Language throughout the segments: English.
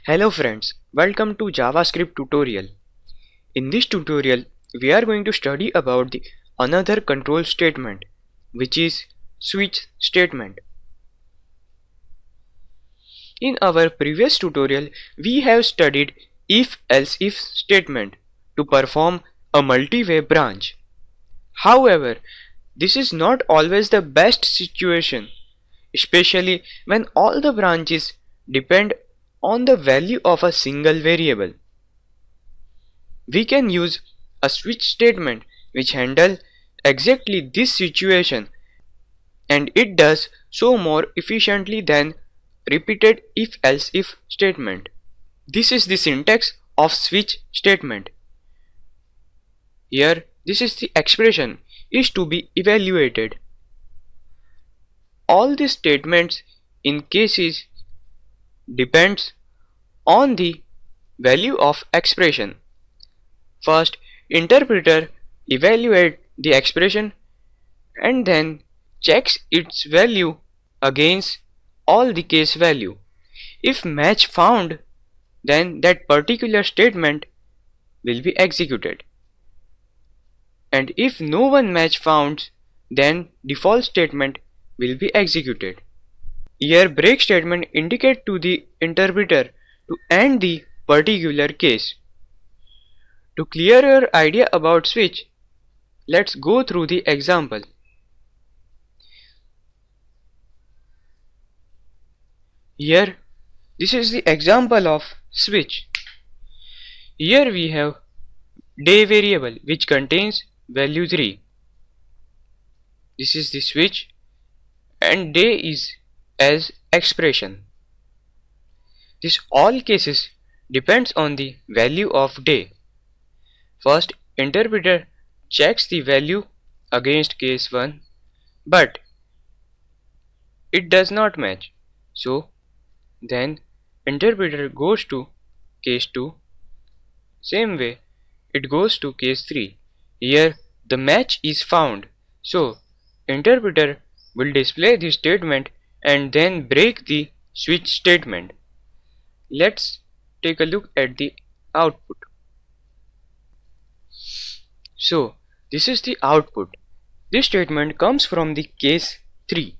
Hello friends, welcome to JavaScript tutorial. In this tutorial, we are going to study about the another control statement, which is switch statement. In our previous tutorial, we have studied if-else-if statement to perform a multi-way branch. However, this is not always the best situation, especially when all the branches depend on the value of a single variable. We can use a switch statement which handles exactly this situation, and it does so more efficiently than repeated if-else-if statement. This is the syntax of switch statement. Here, this is the expression is to be evaluated. All the statements in cases depends on the value of expression. First, interpreter evaluates the expression and then checks its value against all the case value. If match found, then that particular statement will be executed. And if no one match found, then default statement will be executed. Here break statement indicate to the interpreter to end the particular case. To clear your idea about switch, let's go through the example. Here, this is the example of switch. Here we have day variable which contains value 3. This is the switch and day is as expression. This all cases depends on the value of day. First, interpreter checks the value against case 1, but it does not match. So then interpreter goes to case 2. Same way it goes to case 3. Here the match is found. So interpreter will display the statement and then break the switch statement. Let's take a look at the output. So this is the output. This statement comes from the case 3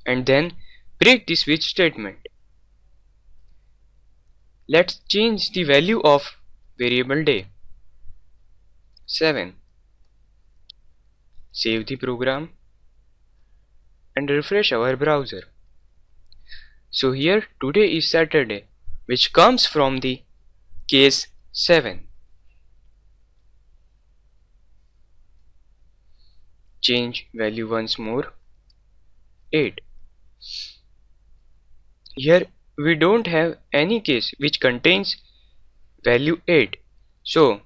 and then break the switch statement. Let's change the value of variable day 7. Save the program and refresh our browser. So here today is Saturday, which comes from the case 7. Change value once more 8. Here we don't have any case which contains value 8. So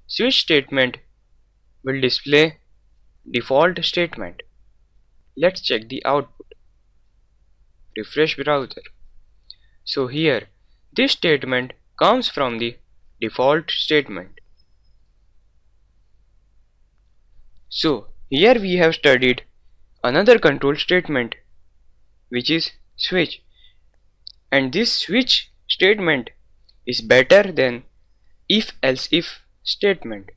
switch statement will display default statement. Let's check the output. Refresh browser. So here this statement comes from the default statement. So here we have studied another control statement which is switch, and this switch statement is better than if-else-if statement.